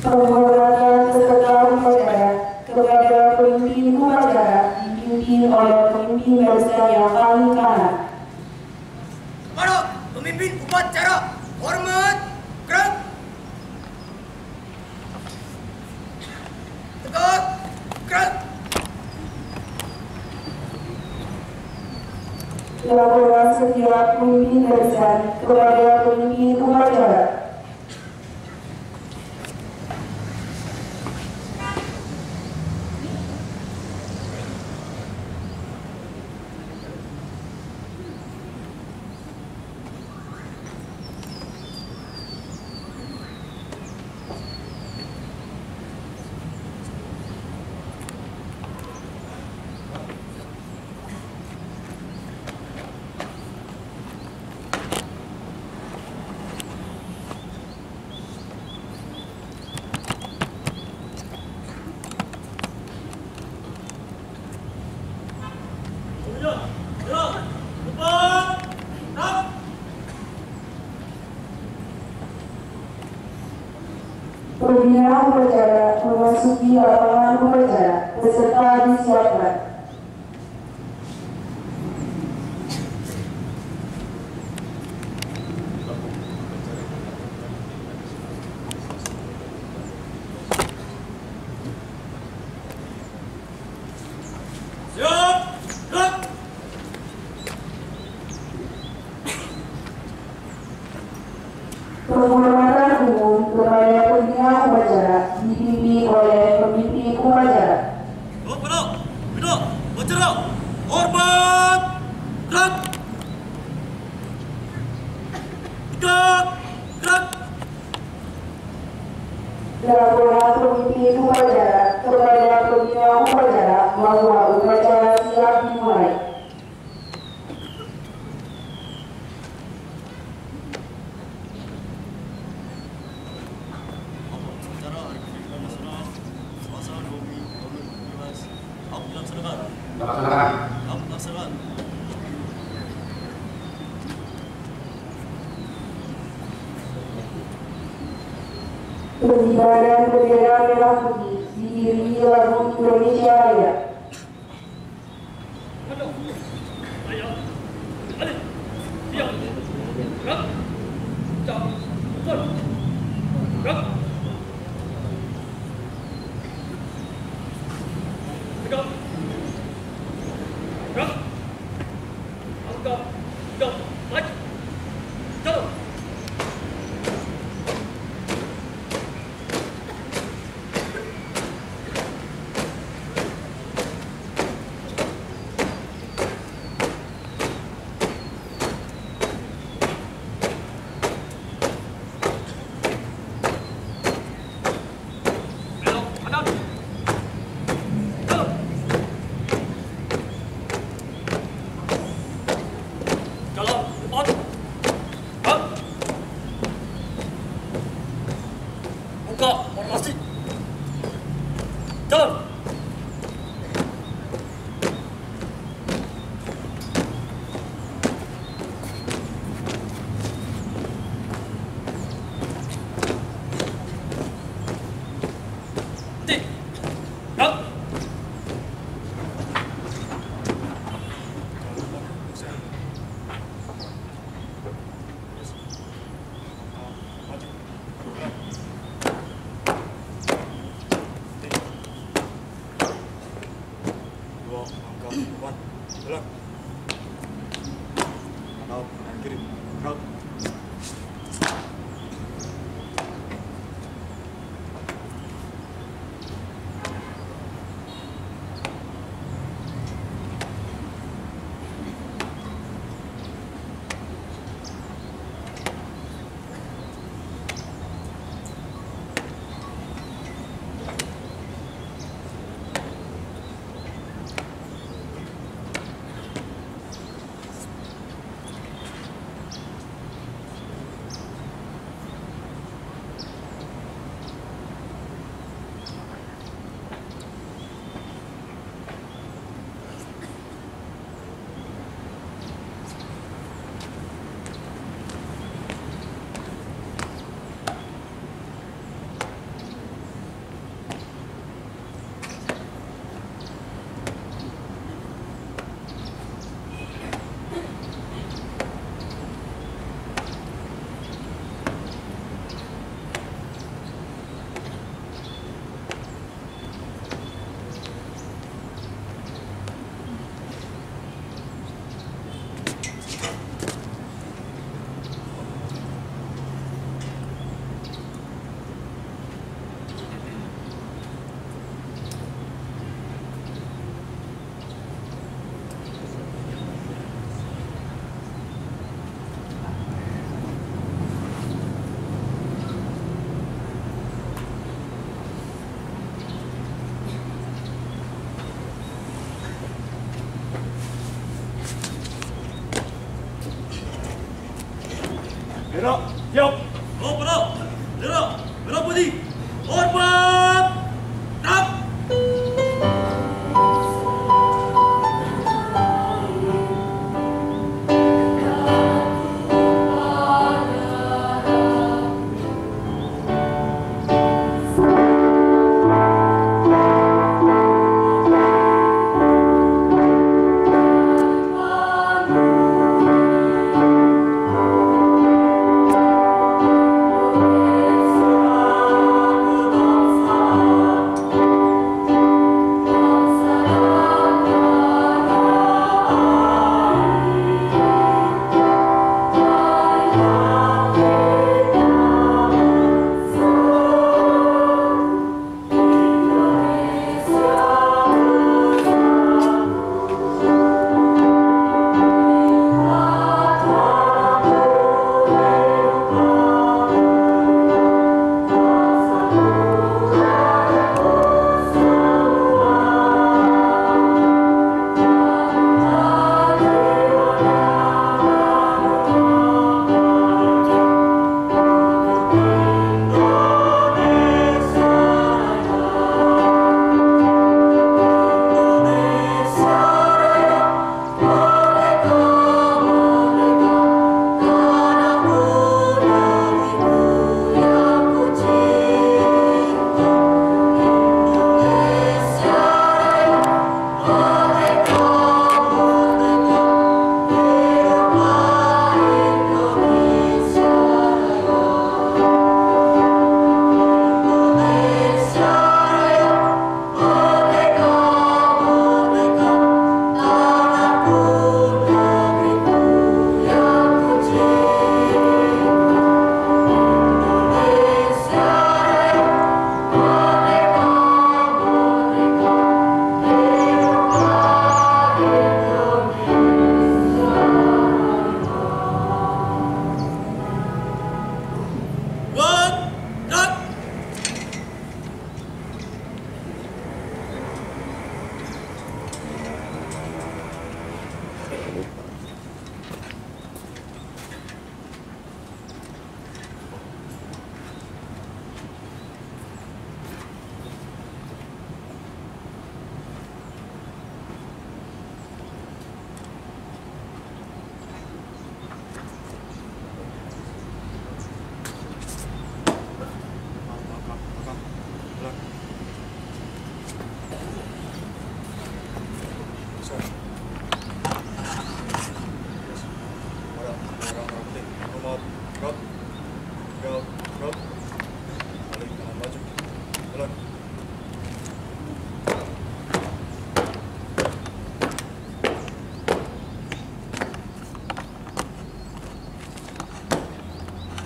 Penghormatan setelah upacara kepada pemimpin upacara dipimpin oleh pemimpin barisan yang paling kanan. Para pemimpin upacara, hormat, gerak. Tegak, gerak. Laporan setiap pemimpin barisan kepada pemimpin upacara. Pembina upacara memasuki lapangan upacara, peserta disiapkan. Siap, gerak. Penghormatan umum kepada pembina upacara dipimpin oleh pemimpin upacara. Bina, upacara, hormat, gerak. Tegak, gerak. Laporan pemimpin upacara kepada pembina upacara bahwa upacara siap dimulai. Pengibaran bendera merah putih diiringi lagu Indonesia Raya. Gerak, siap. Oh, benar. Gerak, gerak putih. Hormat. Gerak.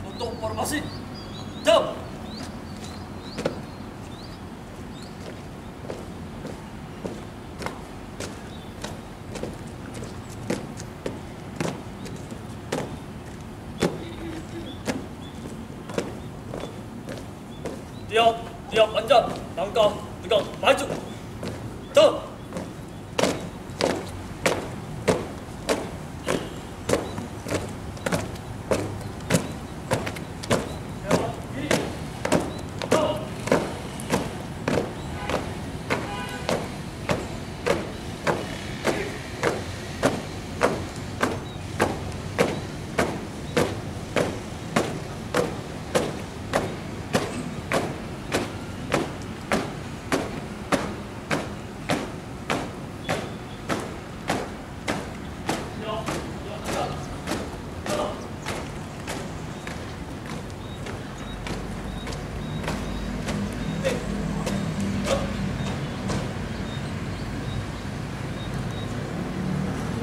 Untuk formasi, jam. Tiap anjat, langkah tegak maju. Jam.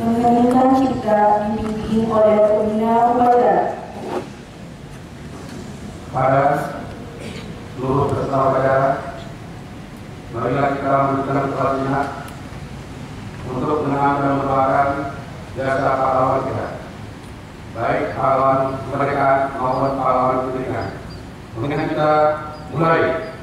Mengheningkan cipta dibimbing oleh pembina upacara. Pada seluruh peserta upacara, marilah kita memberikan pelatihan untuk mengenang dan melupakan jasa pahlawan kita, baik pahlawan kemerdekaan maupun pahlawan pendidikan. Mungkin kita mulai.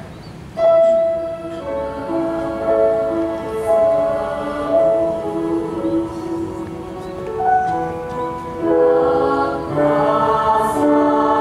Rasa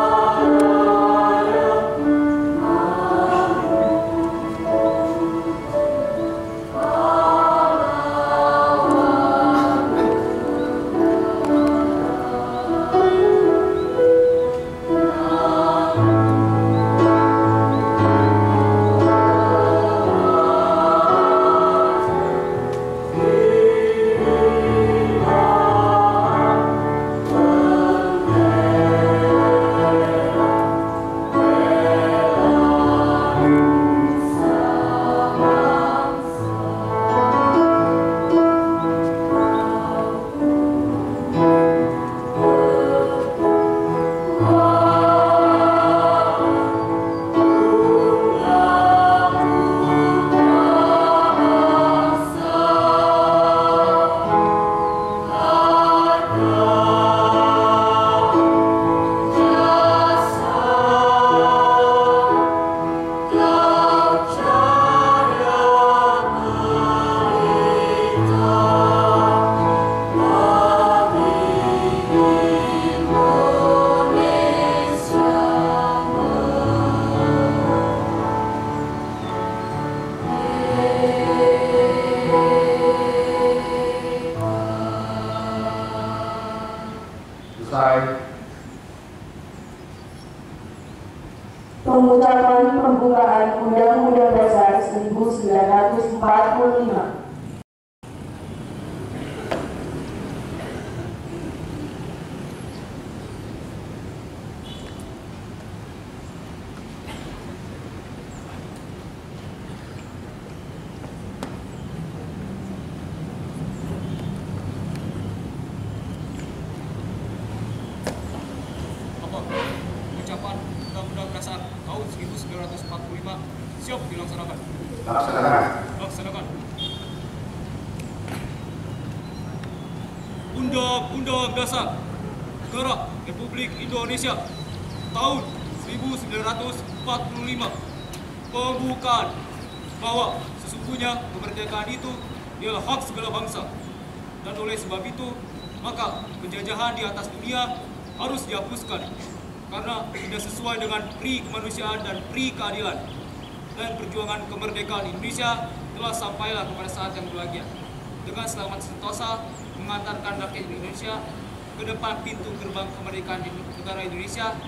Pengucapan pembukaan Undang-Undang Dasar 1945. Pengucapan Undang-Undang Dasar tahun 1945 siap dilaksanakan. Laksanakan. Undang-Undang Dasar Negara Republik Indonesia tahun 1945 pembukaan bahwa sesungguhnya kemerdekaan itu ialah hak segala bangsa, dan oleh sebab itu maka penjajahan di atas dunia harus dihapuskan karena tidak sesuai dengan pri kemanusiaan dan pri keadilan, dan perjuangan kemerdekaan Indonesia telah sampailah kepada saat yang berbahagia dengan selamat sentosa mengantarkan rakyat Indonesia ke depan pintu gerbang kemerdekaan negara Indonesia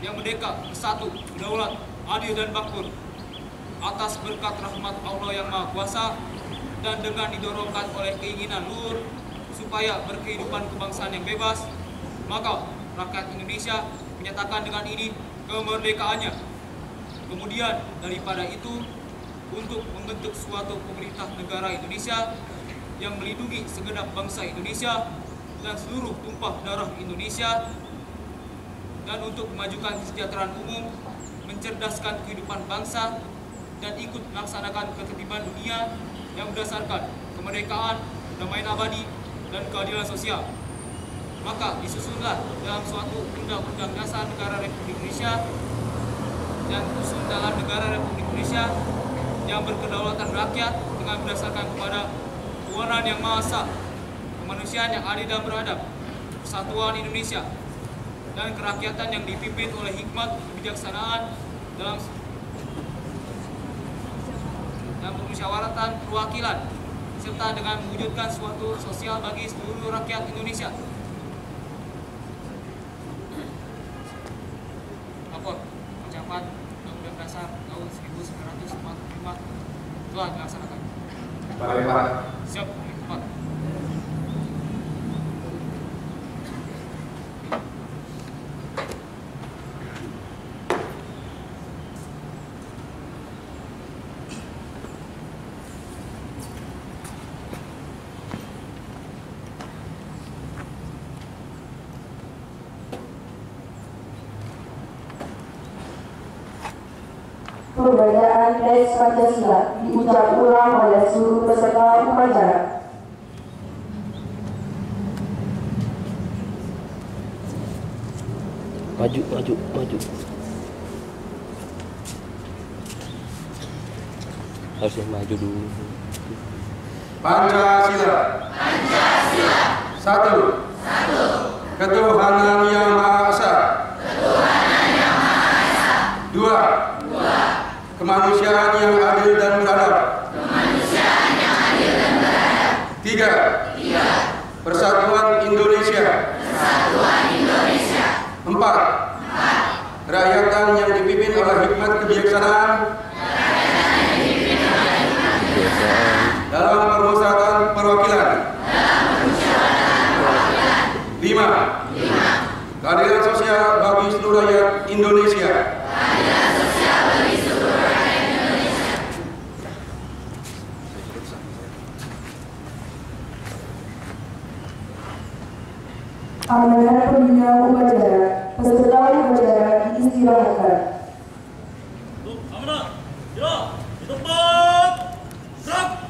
yang merdeka, bersatu, berdaulat, adil dan makmur atas berkat rahmat Allah yang Maha Kuasa, dan dengan didorongkan oleh keinginan luhur supaya berkehidupan kebangsaan yang bebas, maka rakyat Indonesia menyatakan dengan ini kemerdekaannya. Kemudian daripada itu, untuk membentuk suatu pemerintah negara Indonesia yang melindungi segenap bangsa Indonesia dan seluruh tumpah darah Indonesia, dan untuk memajukan kesejahteraan umum, mencerdaskan kehidupan bangsa, dan ikut melaksanakan ketertiban dunia yang berdasarkan kemerdekaan, kedamaian abadi, dan keadilan sosial. Maka disusunlah dalam suatu Undang-Undang Dasar Negara Republik Indonesia dan disusun dalam Negara Republik Indonesia yang berkedaulatan rakyat dengan berdasarkan kepada ketuhanan yang Maha Esa, kemanusiaan yang adil dan beradab, persatuan Indonesia, dan kerakyatan yang dipimpin oleh hikmat kebijaksanaan dalam permusyawaratan perwakilan, serta dengan mewujudkan suatu sosial bagi seluruh rakyat Indonesia. Lapor ucapan Undang-Undang Dasar tahun 1945 telah dilaksanakan. Siap, Pak. Pembacaan teks Pancasila diucap ulang oleh seluruh peserta upacara. Maju. Harusnya maju dulu. Pancasila. Satu. Ketuhanan yang Maha Esa. Dua. Kemanusiaan yang adil dan beradab. Tiga. Persatuan Indonesia. Empat. Kerakyatan yang dipimpin oleh hikmat kebijaksanaan dalam permusyawaratan perwakilan. Lima. Keadilan sosial bagi seluruh rakyat Indonesia. Amanah pembina upacara, peserta upacara diistirahatkan. Amanah, gerak, di tempat, gerak.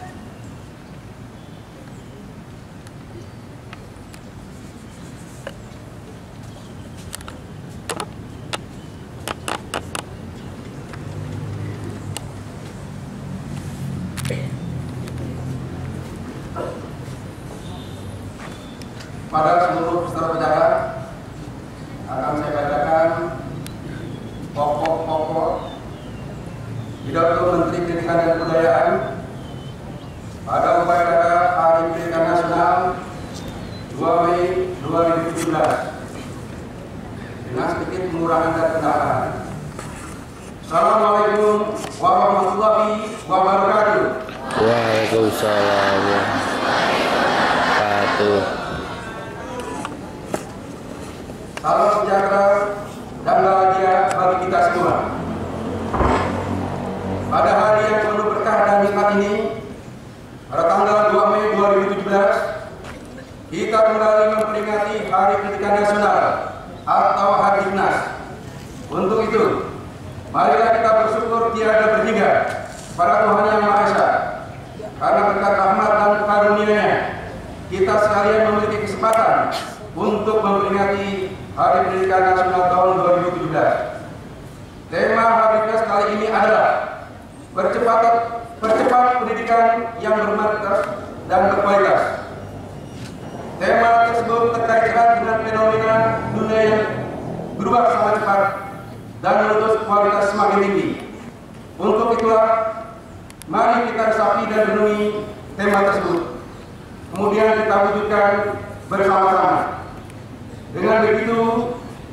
Pada seluruh peserta upacara akan saya bacakan pokok-pokok pidato Menteri Pendidikan dan Kebudayaan pada upacara Hari Pendidikan Nasional 2 Mei 2017 dengan sedikit pengurangan dan penambahan. Assalamualaikum warahmatullahi wabarakatuh. Waalaikumsalam wabarakatuh. Salam sejahtera dan bahagia bagi kita semua. Pada hari yang penuh berkah dan nikmat ini, pada tanggal 2 Mei 2017, kita kembali memperingati Hari Pendidikan Nasional atau Hardiknas. Untuk itu, marilah kita bersyukur tiada berhingga pada Tuhan Yang Maha Esa, karena berkat rahmat dan karunia-Nya kita sekalian memiliki kesempatan untuk memperingati Hari Pendidikan Nasional tahun 2017. Tema Hardiknas kali ini adalah percepat pendidikan yang bermartabat dan berkualitas. Tema tersebut terkait erat dengan fenomena dunia yang berubah sangat cepat dan menuntut kualitas semakin tinggi. Untuk itulah, mari kita resapi dan renungi tema tersebut, kemudian kita wujudkan bersama-sama. Dengan begitu,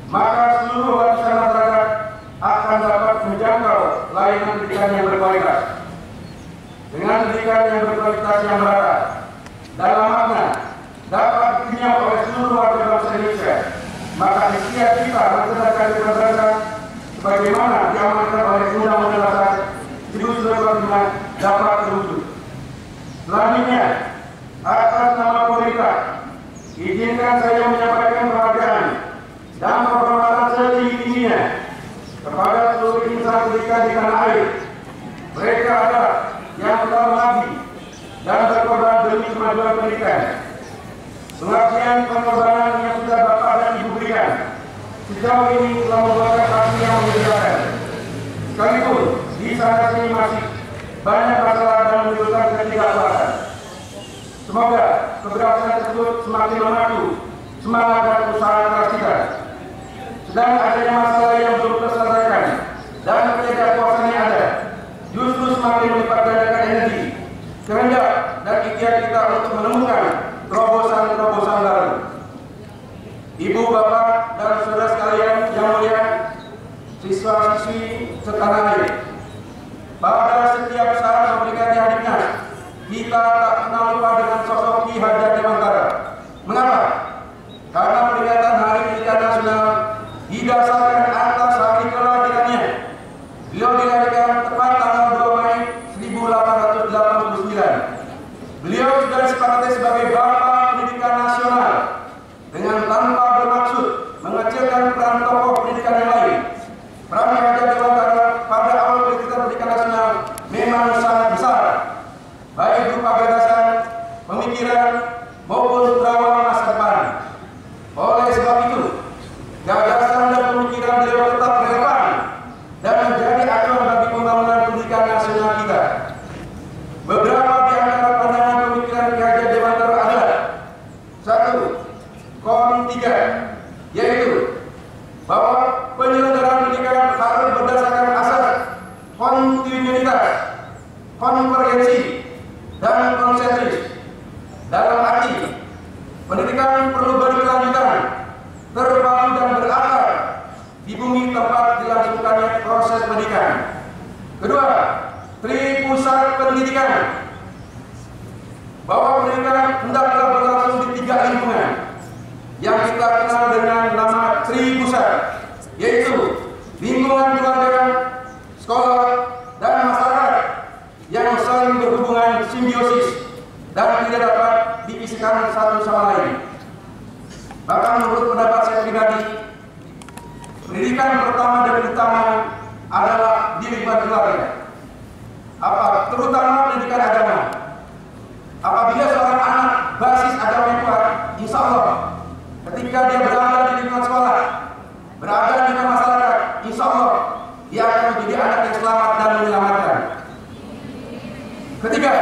maka seluruh lapisan masyarakat akan dapat menjangkau layanan pendidikan yang berkualitas. Dengan pendidikan yang berkualitas yang merata, dalam makna dapat dikenyam oleh seluruh warga bangsa Indonesia, maka ikhtiar kita mencerdaskan kebebasan sebagaimana diamanatkan oleh Undang-Undang Dasar 1945 dapat terwujud. Selanjutnya, atas nama pemerintah, izinkan saya menyampaikan penghargaan dan penghormatan setinggi-tingginya kepada seluruh insan pendidikan di tanah air. Mereka adalah yang telah mengabdi dan berkorban demi kemajuan pendidikan. Pengabdian pengorbanan yang sudah Bapak dan Ibu berikan sejauh ini telah membuahkan hasil yang membanggakan. Sekalipun di sana sini masih banyak masalah dan menimbulkan ketidakpuasan. Semoga keberhasilan tersebut semakin memacu semangat dan usaha keras kita. Sedang adanya masalah yang belum terselesaikan dan ketidakpuasan yang ada justru semakin melipat gandakan energi, kehendak dan ikhtiar kita untuk menemukan terobosan-terobosan baru. Ibu, bapak, dan saudara sekalian yang mulia, siswa-siswi setanah air, pada setiap saat memperingati Hardiknas, kita tak kenal lupa dengan sosok Ki Hajar Dewantara. Mengapa? Karena peringatan Hari Pendidikan Nasional didasarkan atas hari kelahirannya. Beliau dilahirkan tepat tanggal 2 Mei 1889. Beliau sudah disepakati sebagai Bapak Pendidikan Nasional dengan tanpa bermaksud mengecilkan peran tokoh pendidikan yang lain. Peran Ki Hajar Dewantara pada awal pendidikan nasional memang sangat besar, baik berupa gagasan, pemikiran, maupun terawal masa depan. Oleh sebab itu, gagasan dan pemikiran beliau tetap relevan dan menjadi acuan bagi pembangunan pendidikan nasional kita. Beberapa di antara pandangan pemikiran Ki Hajar Dewantara adalah: 1. Kon 3, yaitu bahwa penyelenggaraan pendidikan harus berdasarkan asas kontinuitas, konvergensi, dan konsentris. Dalam arti, pendidikan perlu berkelanjutan, terpadu dan berakar di bumi tempat dilangsungkannya proses pendidikan. Kedua, tripusat pendidikan, bahwa pendidikan hendaklah berlangsung di 3 lingkungan yang kita kenal dengan nama tripusat, yaitu lingkungan keluarga, sekolah, dan masyarakat yang saling berhubungan simbiosis dan tidak dapat dipisahkan satu sama lain. Bahkan menurut pendapat saya pribadi, pendidikan pertama dan utama adalah di lingkungan keluarga. Terutama pendidikan agama. Apabila seorang anak basis agama yang kuat, insya Allah ketika dia berada di lingkungan sekolah, berada di lingkungan masyarakat, insya Allah dia akan menjadi anak yang selamat dan menyelamatkan. Ketiga,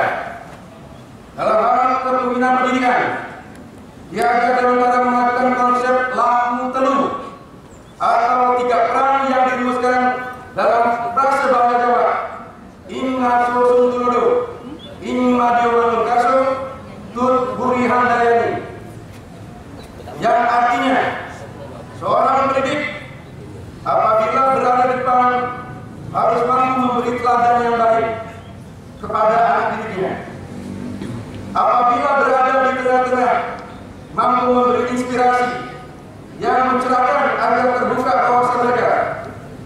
dalam hal kepemimpinan pendidikan, Ki Hajar Dewantara menggunakan konsep lamu telu atau 3 peran yang dirumuskan dalam bahasa bahasa Jawa. Ingaso suntulodo, ingmadio wanungkaso, tut burihan dayani. Yang artinya, seorang pendidik apabila berada di depan harus mampu memberi teladan yang baik kepada anak didiknya. Apabila berada di tengah-tengah, mampu memberi inspirasi yang mencerahkan agar terbuka wawasan mereka,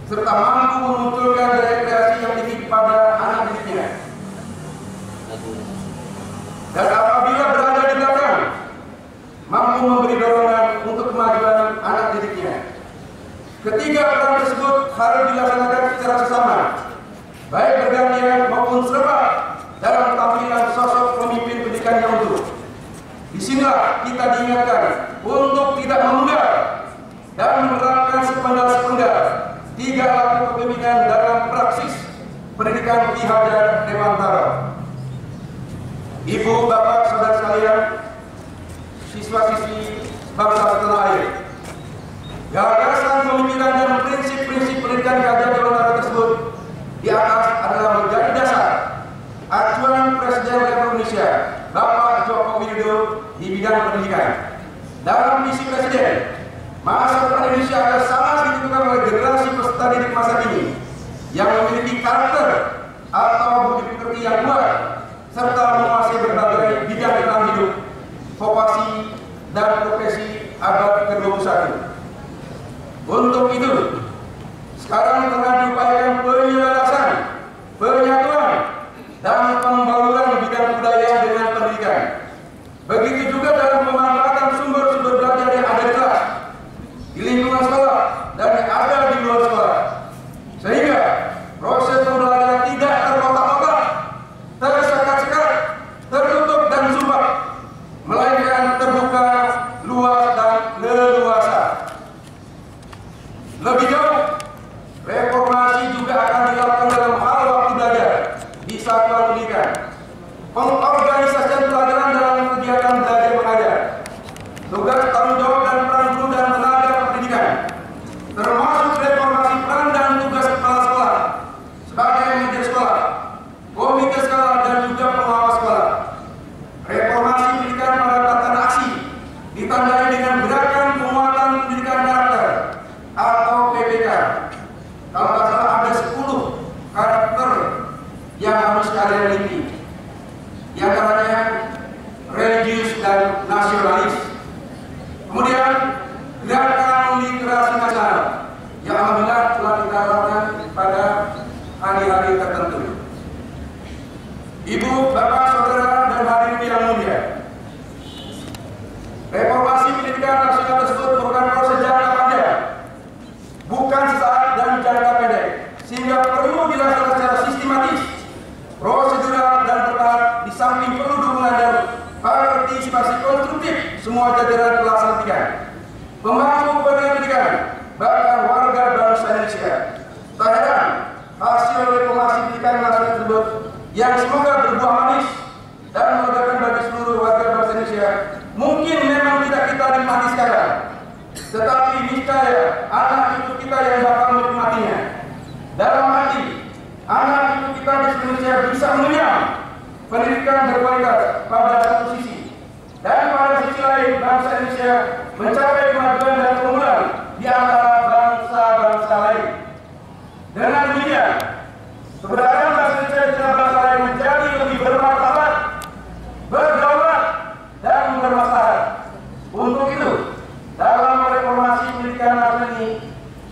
serta mampu memunculkan daya kreasi yang tinggi kepada anak didiknya. Dan apabila berada di belakang, mampu memberi dorongan untuk kemajuan anak didiknya. Ketiga peran tersebut harus dilaksanakan secara sesama, baik bergantian maupun serempak dalam tampilan sosok pemimpin pendidikan yang utuh. Disinilah kita diingatkan untuk tidak memudar dan menerapkan sepenggal-sepenggal 3 laku kepemimpinan dalam praksis pendidikan Ki Hajar Dewantara. Ibu, bapak, saudara sekalian, siswa-siswi bangsa setanah air, gagasan pemikiran dan prinsip-prinsip pendidikan Ki Hajar Dewantara tersebut di atas adalah menjadi dasar acuan Presiden Republik Indonesia Bapak Joko Widodo di bidang pendidikan. Dalam visi Presiden, masa depan Indonesia akan sangat ditentukan oleh generasi peserta didik masa kini yang memiliki karakter atau budi pekerti yang kuat serta menguasai berbagai bidang dalam hidup, vokasi dan profesi abad ke-21. Untuk itu, sekarang tengah diupayakan penyelarasan, penyatuan, dan pembaluran bidang budaya dengan pendidikan. Begitu juga dalam pemanfaatan sumber-sumber belajar yang ada di kelas, di lingkungan sekolah, dan yang ada di luar sekolah, sehingga proses pembelajaran tidak terkotak-kotak, tersekat-sekat, tertutup dan sumpah, melainkan terbuka, luas dan leluasa. Lebih jauh, reformasi juga akan dilakukan dalam hal waktu belajar di satuan pendidikan, pengorganisasian pelajaran dalam kegiatan belajar mengajar, tugas tanggung jawab dan peran guru dan tenaga pendidikan, termasuk reformasi peran dan tugas kepala sekolah sebagai manajer sekolah, komite sekolah dan juga pengawas sekolah. Reformasi pendidikan pada tatanan aksi ditandai dengan gerakan penguatan pendidikan karakter atau PPK. Kalau tidak salah ada 10 karakter yang harus kalian miliki. Di antaranya religius dan nasionalis. Kemudian gerakan literasi nasional yang alhamdulillah telah kita lakukan pada hari-hari tertentu. Ibu, bapak, saudara, dan hadirin yang mulia, reformasi pendidikan nasional tersebut merupakan proses jangka panjang, bukan sesaat dan jangka pendek, sehingga perlu dilaksanakan secara sistematis, prosedural dan bertahap, di samping perlu dukungan dan partisipasi konstruktif semua jajaran pelaksana pendidikan, pemangku pendidikan, bahkan warga bangsa Indonesia. Tak heran hasil reformasi pendidikan nasional tersebut yang semoga berbuah manis dan melegakan bagi seluruh warga bangsa Indonesia mungkin memang tidak kita nikmati sekarang, tetapi niscaya anak cucu kita yang bakal menikmatinya. Dalam arti anak cucu kita di Indonesia bisa mengenyam pendidikan berkualitas pada satu sisi, dan pada sisi lain bangsa Indonesia mencapai kemajuan dan keunggulan di antara bangsa-bangsa lain. Dengan demikian, keberadaan bangsa Indonesia di tengah bangsa lain menjadi lebih bermartabat, berdaulat, dan bermaslahat. Untuk itu, dalam reformasi pendidikan nasional ini,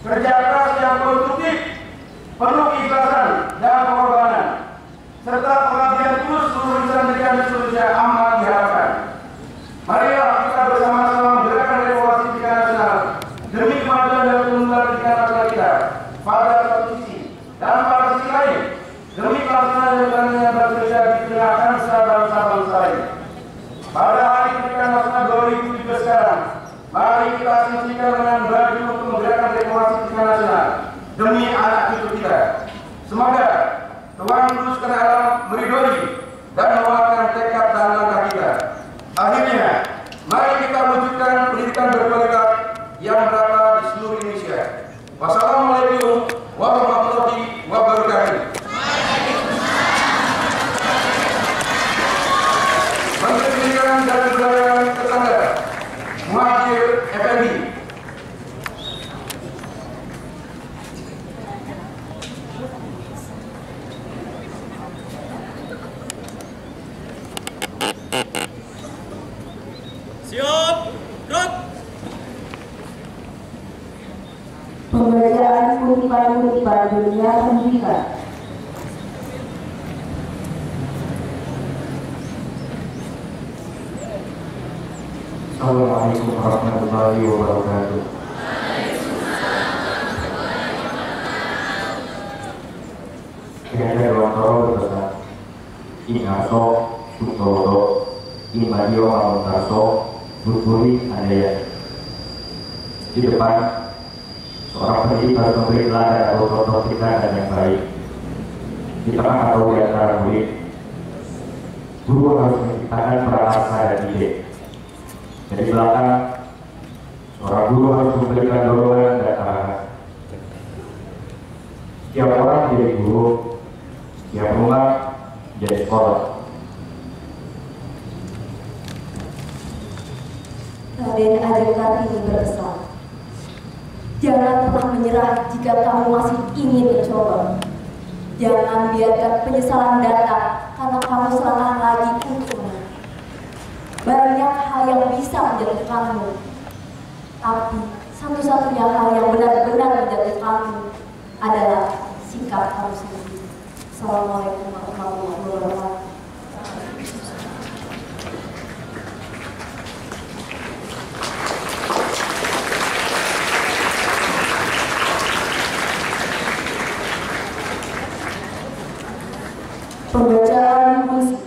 kerja keras yang konstruktif, penuh keikhlasan dan pengorbanan, serta pengabdian tulus seluruh insan pendidikan di seluruh Indonesia amat diharapkan. Marilah kita bersama-sama menggerakkan reformasi pendidikan nasional demi kemajuan dan pengembangan pendidikan nasional kita pada satu sisi, dan pada sisi lain demi pelaksanaan dan pengembangan bangsa Indonesia di tengah bangsa-bangsa lain. Pada hari pendidikan nasional 2017 sekarang, mari kita asumsikan dengan baju untuk menggerakkan reformasi pendidikan nasional demi anak cucu kita. Semoga Tuhan Yesus Kristus alam meridhoi dan menguatkan tekad dan langkah kita. Akhirnya, mari kita wujudkan pendidikan berkualitas yang merata di seluruh Indonesia. Wassalamualaikum warahmatullahi wabarakatuh. Menteri Pendidikan dan Kebudayaan Tetangga, Muhajir Effendi. kehidupan dunia pendidikan. Assalamualaikum warahmatullahi wabarakatuh. Kira-kira Dewantoro berpesan, Ingaso, Sutodo, Imadio Mamontarso, Buturi Andaya. Di depan, seorang pendidik harus memberi teladan atau contoh tindakan yang baik. Di tengah atau di antara murid, guru harus menciptakan perasaan dan ide. Dari belakang, seorang guru harus memberikan dorongan dan arahan. Setiap orang menjadi guru, setiap rumah menjadi sekolah. Raden Ajeng Kartini berpesan, jangan pernah menyerah jika kamu masih ingin mencoba. Jangan biarkan penyesalan datang karena kamu selangkah lagi untuk menang. Banyak hal yang bisa menjatuhkanmu, tapi satu-satunya hal yang benar-benar menjatuhkanmu adalah sikap kamu sendiri. Assalamualaikum warahmatullahi wabarakatuh. Pembacaan puisi.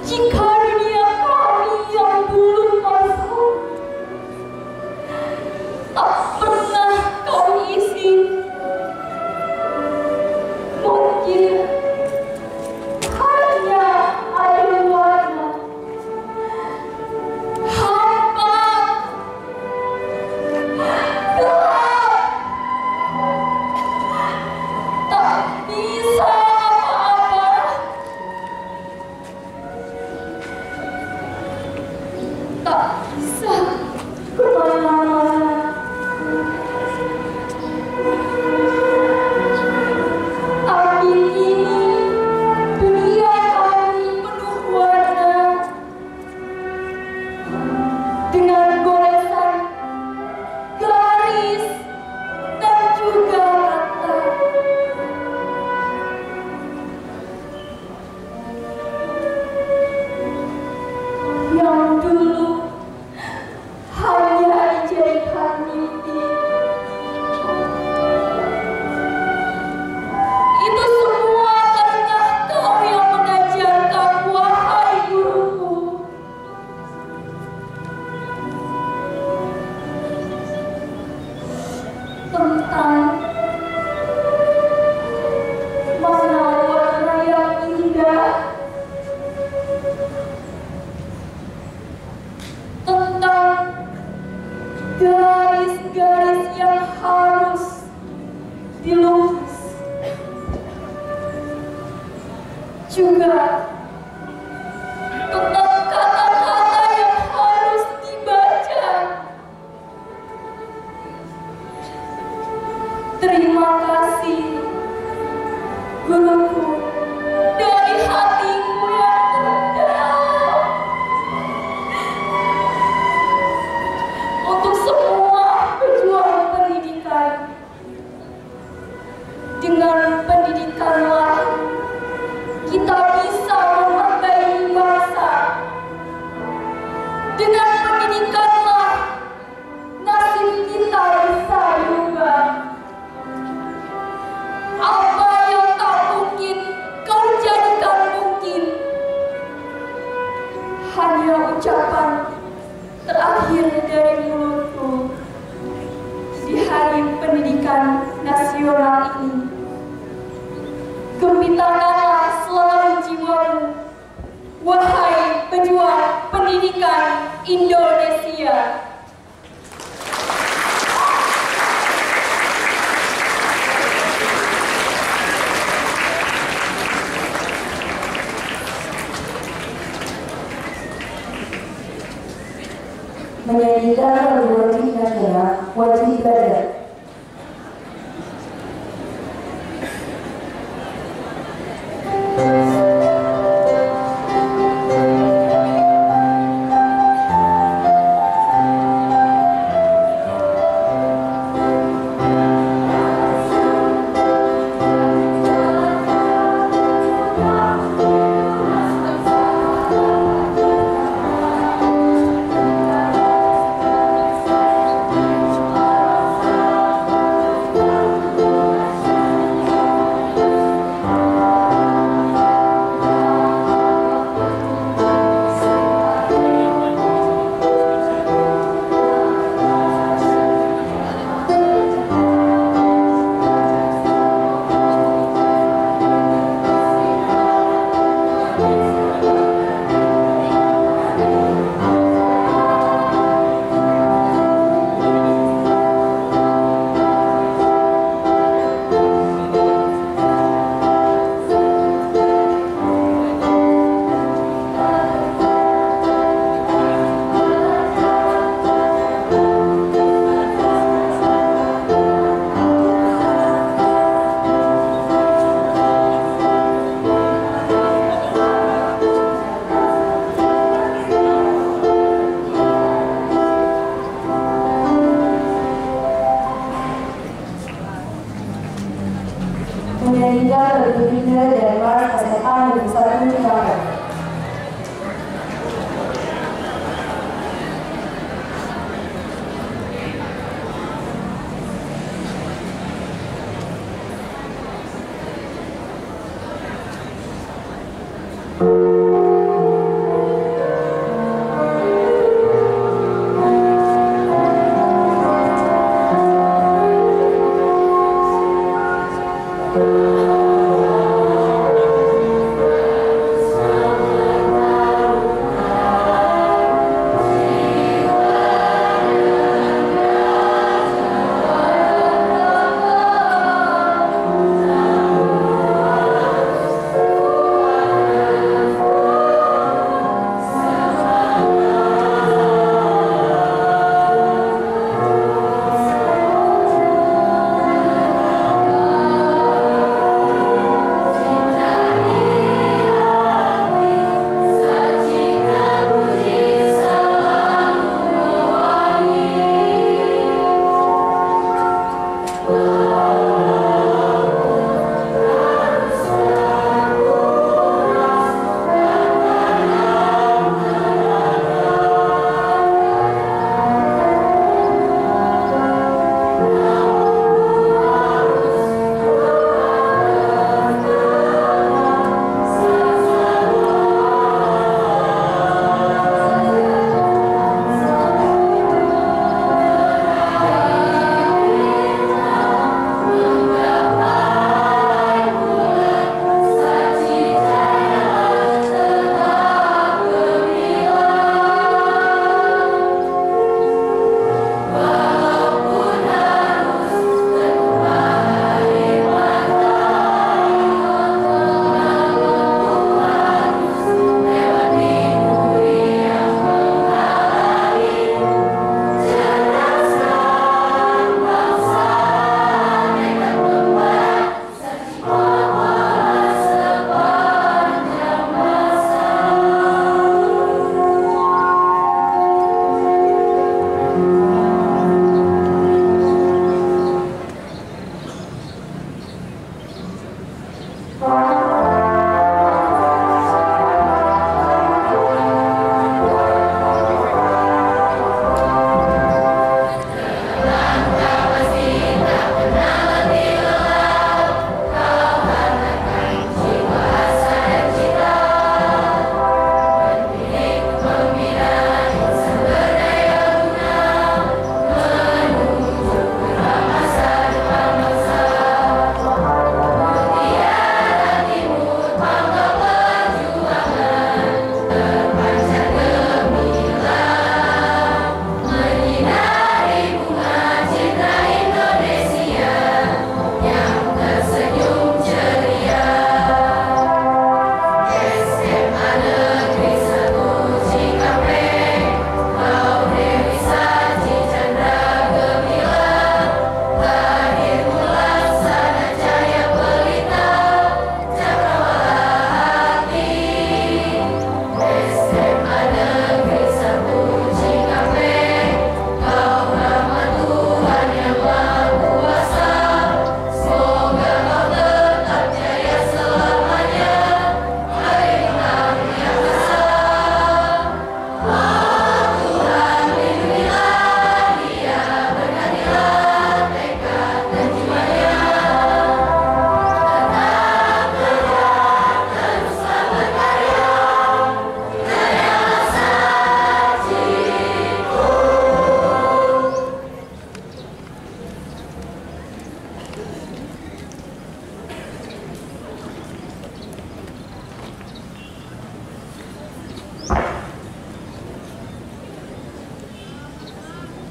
Jika dunia kami yang dulu masuk tak pernah kau isi, mungkin hanya ada warna hampa, gelap, tak bisa apa-apa. Tak bisa kemana-mana. Tapi ini dunia kami penuh warna dengan goresan, garis, dan juga kata. Yang dulu hanya dijadikan mimpi. Itu semua karena kau yang mengajarkan, wahai guruku. Tentang mana warna yang indah, tentang garis-garis yang harus dilukis, juga tentang kata-kata yang harus dibaca. Terima kasih, guruku, dari hatiku yang terdalam, untuk semua pejuang pendidikan. Dengan pendidikanlah kita bisa memperbaiki bangsa. Dengan pendidikanlah nasib kita bisa berubah. Apa yang tak mungkin kau jadikan mungkin. Hanya ucapan terakhir dari mulutku di Hari Pendidikan Nasional ini. Pendidikan Indonesia. Menyanyikan lagu wajib nasional, wajib ibadah.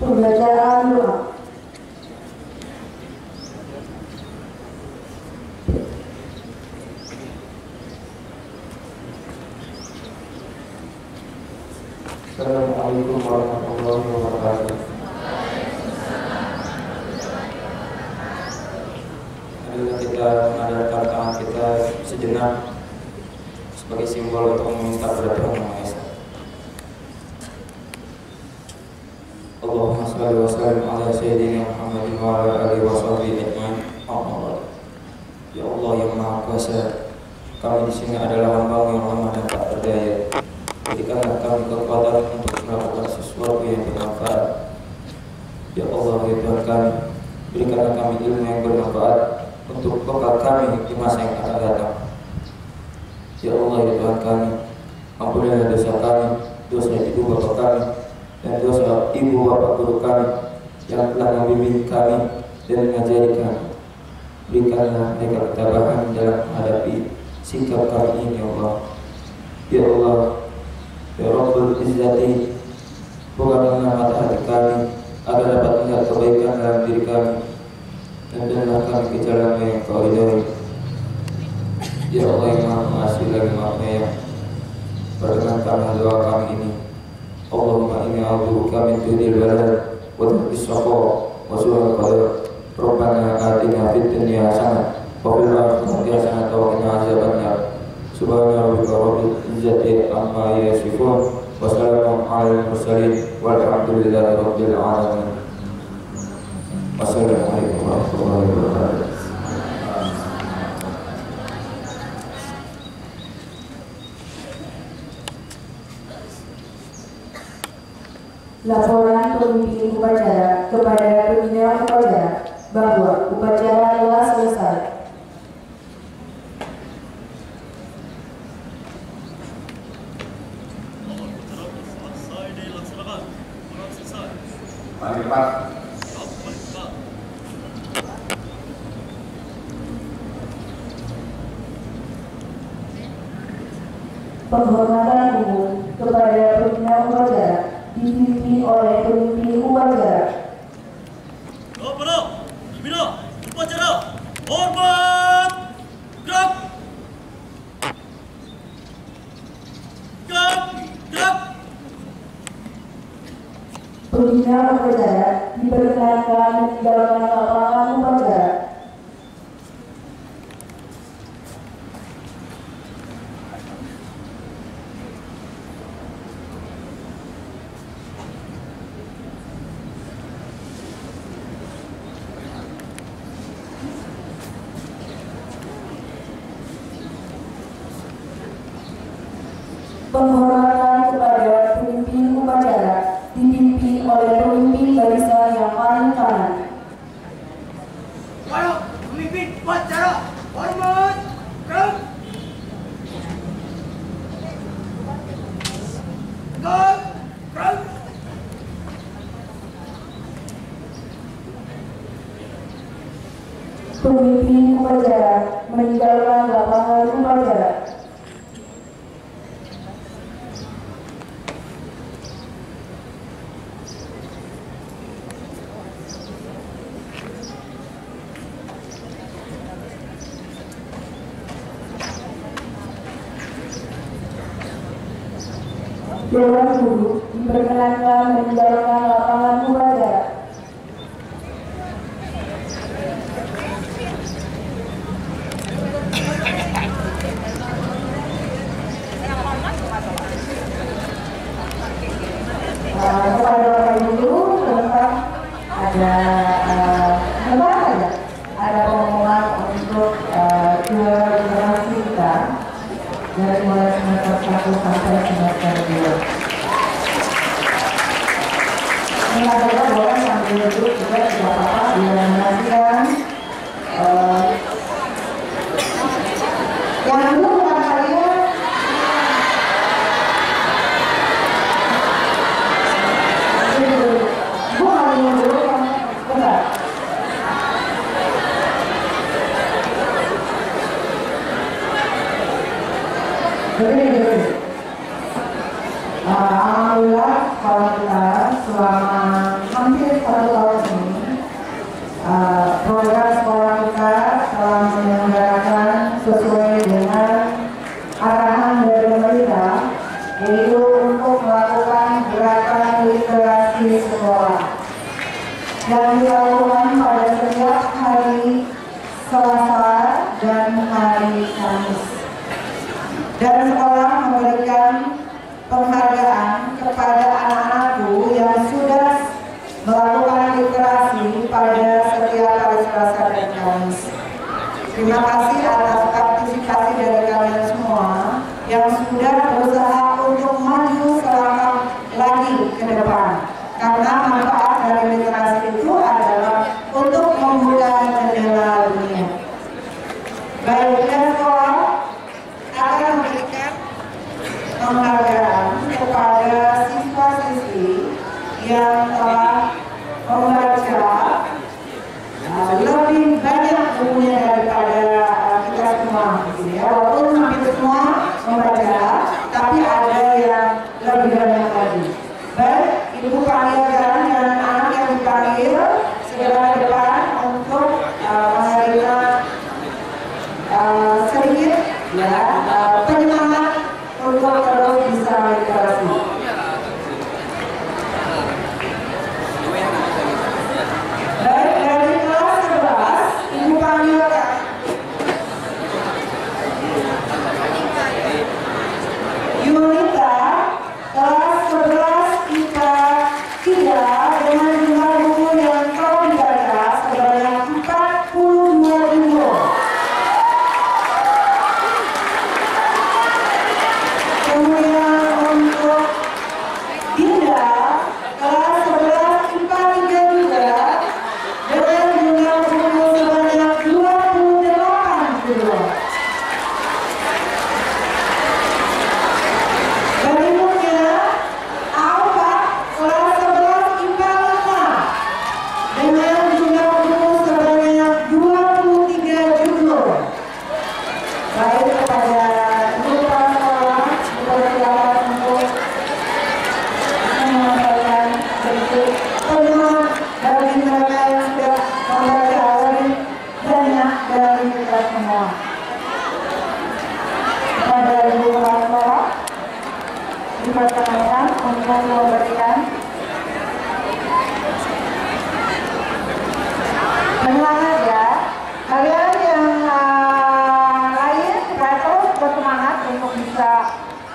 Pembacaan doa. Assalamualaikum warahmatullahi wabarakatuh. Marilah kita mengadakan tangan kita sejenak sebagai simbol untuk meminta kepada Tuhan Yang Maha Esa. Allahumma shalli wa sallim ala sayyidina Muhammadin wa ala alihi wa sahbihi ajmain. Ya Allah yang Maha Kuasa, kami di sini adalah hamba yang lemah dan tak berdaya. Berikanlah kami kekuatan untuk melakukan sesuatu yang bermanfaat. Ya Allah, ya Tuhan kami, berikanlah kami ilmu yang bermanfaat untuk bekal kami di masa yang akan datang. Ya Allah, ya Tuhan kami, ampunilah dosa kami, dosa ibu bapak kami, dan dosa ibu bapak guru kami yang telah membimbing kami dan mengajari kami. Berikanlah mereka ketabahan dalam menghadapi sikap kami ini, ya Allah. Ya Allah, ya Rabbul Izzati, bukakanlah mata hati kami agar dapat melihat kebaikan dalam diri kami, dan berilah kami ke jalan yang Kau ridhoi. Ya Allah yang Maha Pengasih lagi Maha Penyayang, perkenankanlah doa kami ini. Allahumma inni a'udzubika min judil balad wa tarkis saqa wa su'il qadar. Rabbana atina fid dunya hasanah wa fil akhirati hasanah wa qina adzabannar. Subhana rabbika rabbil izzati amma yasifun wa salamun alal mursalin walhamdulillahi rabbil alamin. Wassalamualaikum warahmatullahi wabarakatuh. Laporan pemimpin upacara kepada pembina upacara bahwa upacara telah selesai. Mari Pak. Penghormatan umum kepada pembina upacara dipimpin oleh pemimpin upacara. Kepada pembina upacara, hormat, gerak, gerak, gerak. Pembina upacara diperkenankan meninggalkan lapangan upacara. Penghormatan kepada pemimpin upacara dipimpin oleh pemimpin barisan yang paling kanan. Para pemimpin upacara, hormat, gerak, gerak, gerak. Pemimpin upacara meninggalkan lapangan upacara. Dewan Guru diperkenankan meninggalkan lapangan upacara. Kepada Bapak Ibu, tempat ada pengumuman untuk dua generasi kita dari mulai semester 1 sampai semester 2. Ini adalah boleh sambil duduk juga tidak apa-apa, dilaksanakan. Yang dulu bukan kalian. Bu hari ini dulu yang benar. Jadi alhamdulillah kalau kita selama hampir 1 tahun ini program sekolah kita telah menyelenggarakan sesuai dengan arahan dari pemerintah, yaitu untuk melakukan gerakan literasi sekolah yang dilakukan pada setiap hari Selasa dan hari Kamis. Dan sekolah memberikan penghargaan kepada anak-anakku yang sudah melakukan literasi pada setiap hari Selasa dan Kamis. Terima kasih atas partisipasi dari kalian semua yang sudah berusaha untuk maju selangkah lagi ke depan. Karena manfaat dari literasi itu adalah untuk membuka jendela dunia. Baik, dan sekolah akan memberikan penghargaan kepada siswa-siswi yang telah membaca lebih banyak bukunya daripada kita semua, gitu ya. Walaupun hampir semua membaca, tapi ada yang lebih banyak lagi. Baik, Ibu panggilkan dan anak yang dipanggil segera ke depan untuk menerima sedikit ya penyemangat untuk terus bisa literasi. Baik, dari kelas 11 Ibu panggilkan Yunita, kelas 11 IPA 3 dengan jumlah buku yang kau dibaca sebanyak 42 buku. Kemudian untuk Dinda, kelas 11 IPA 3 juga dengan jumlah buku sebanyak 28 buku. Berikutnya, Alfa, kelas 11 IPA 5 dengan jumlah buku sebanyak 23 judul. Baik, kepada ibu kepala sekolah dipersilakan untuk menyampaikan sedikit penyemangat bagi mereka yang sudah membaca lebih banyak dari kita semua. Kepada ibu kepala sekolah dipersilakan untuk memberikan penyemangat ya. Kalian yang lain supaya terus bersemangat untuk bisa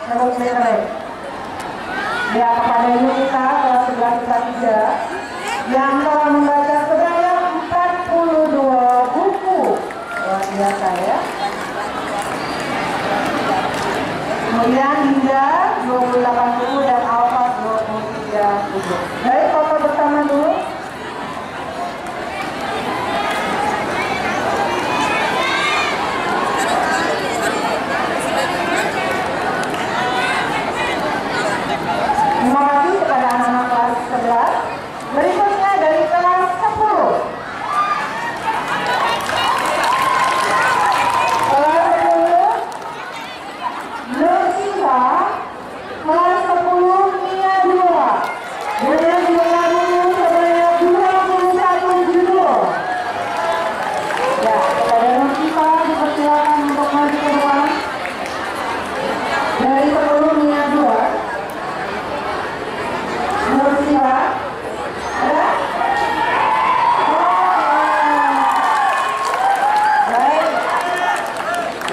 terus literasi. Ya, kepada Yunita kelas 11 IPA 3 yang telah membaca sebanyak 42 buku. Luar biasa ya. Kemudian Dinda 28 buku dan Alfa 23 buku. Baik, foto bersama dulu. Terima kasih kepada anak-anak kelas 11. Berikutnya dari kelas 10. Kelas 10 Nursifa, kelas 10 Mia 2 dengan jumlah buku sebanyak 21 judul. Ya, kepada Nursifa dipersilakan untuk maju ke depan. Dari 10 Mia 2. Nursifa, ada? Baik.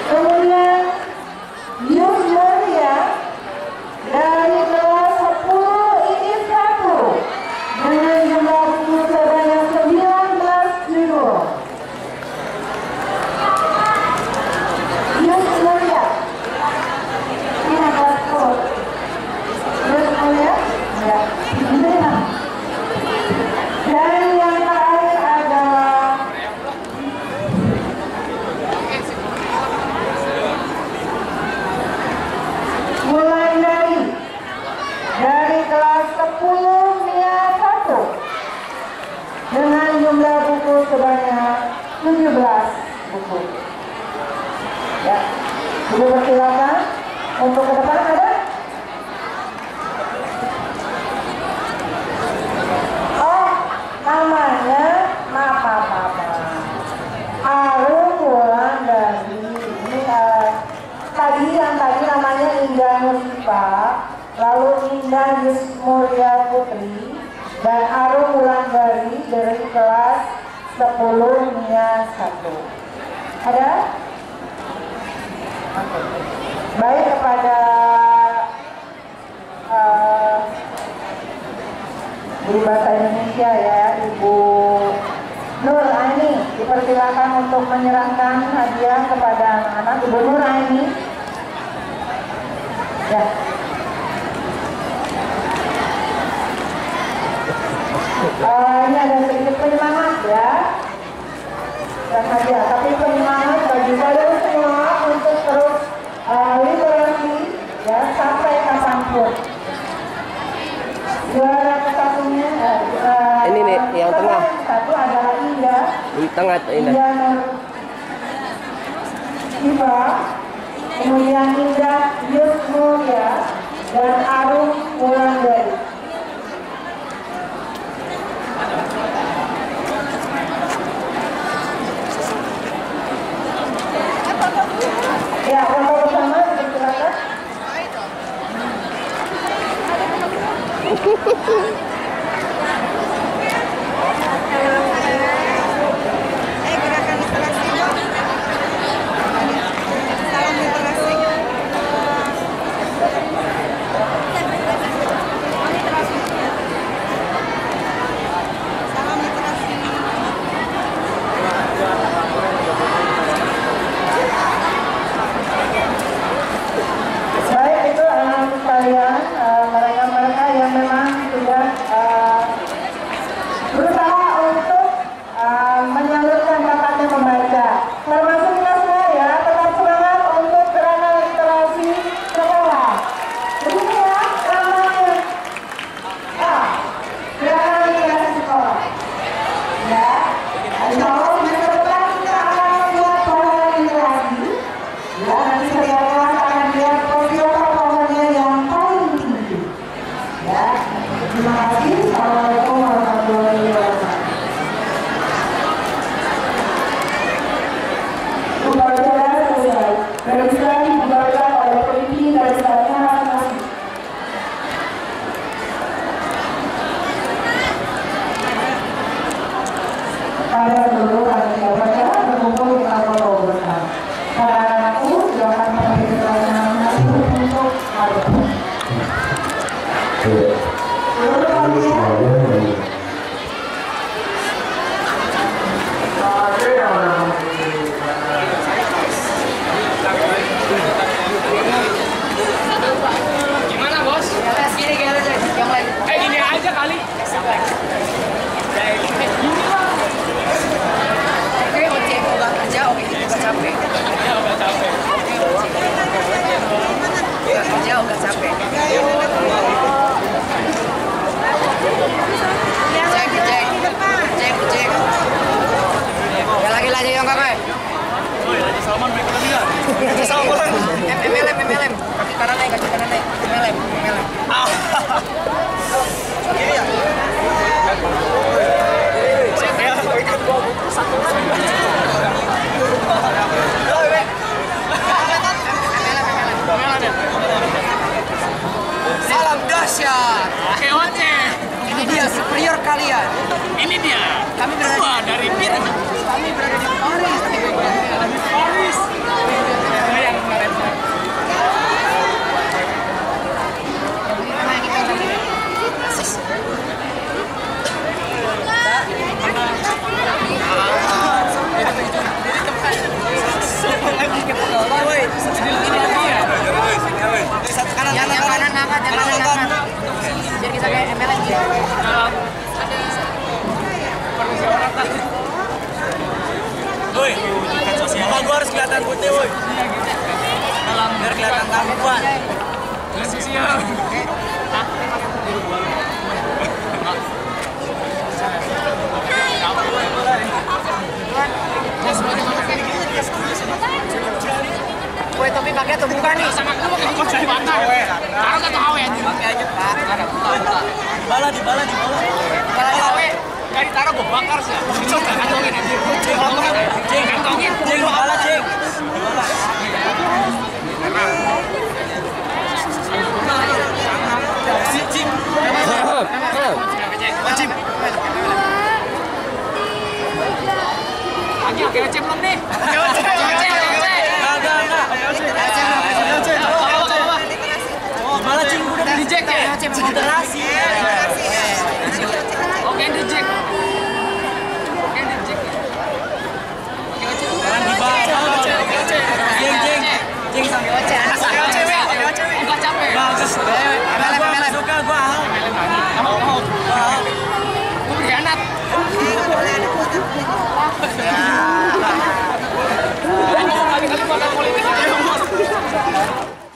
Kemudian Yusmeria dari kelas 10 IIF 1 dengan jumlah buku sebanyak 19 judul. Yusmeria, ini kelas 10. Yusmeria, ya. Dan yang terakhir adalah Wulandari dari kelas 10 Mia 1 dengan jumlah buku sebanyak 17 buku. Ya, Ibu persilakan untuk ke depan ada. Indah Yusmulia Putri dan Arum Wulandari dari kelas 10 Nia 1. Ada? Oke. Baik, kepada Guru Bahasa Indonesia ya, Ibu Nur Aini, dipersilakan untuk menyerahkan hadiah kepada anak-anak. Ibu Nur Aini. Ya. Ini ada sedikit penyemangat ya, dan hadiah. Tapi penyemangat bagi kalian semua untuk terus literasi ya sampai kapanpun. Juara satunya ini nih yang tengah. Satu adalah Indah. Di tengah Indah Iba, kemudian Indah Yusmulia dan Arum Wulandari. Ya, foto bersama dipersilakan. Gerakan literasi. Salam literasi. Salam literasi. Baik, itu anak sekalian, mereka-mereka yang memang sudah berusaha untuk menyalurkan bakatnya membaca. Termasuk kita semua ya, tetap semangat untuk gerakan literasi sekolah. Begitu ya, namanya. Gerakan literasi sekolah. Ya, insya Allah semester depan kita akan membuat program literasi. Ya, nanti setiap kelas akan lihat profil performanya yang paling tinggi. Ya, terima kasih. Assalamualaikum warahmatullahi wabarakatuh. Upacara selesai. Barisan dibubarkan oleh pemimpin barisannya masing-masing. Pada seluruh panitia upacara berkumpul di foto bersama. Para anakku silakan mengambil keterangan masing-masing untuk hari. Seluruh panitia. Gimana bos? Gini yang lain. Gini aja kali. Oke, ojek udah kerja, oke udah capek. Kerja udah capek. Cek. Ya lagi yang kakak. Woi, Raja Salman baik dia. Raja Salman. MLM. Kaki kanan naik. MLM. Iya. Salam dahsyat. Oke, ojek. Ini dia superior kalian. Ini dia. Kami berada Dari Pir. Kami berada di Paris. Paris. Yang kemarin. Mana kita tadi? Asis. Yang kanan angkat, biar kita kayak MLM. Woi, apa gua harus kelihatan putih, woi? Biar kelihatan tampan. Siap. Woi, topi pakai atau bukan nih? Sama gua mau cari bakar. Taruh atau awe? Pakai aja, Pak. Ada buka. Di bala. Kalau awe, dari taruh gua bakar sih. Coba kantongin aja. Kantongin. Di bala, Cing. Di bala. literasi.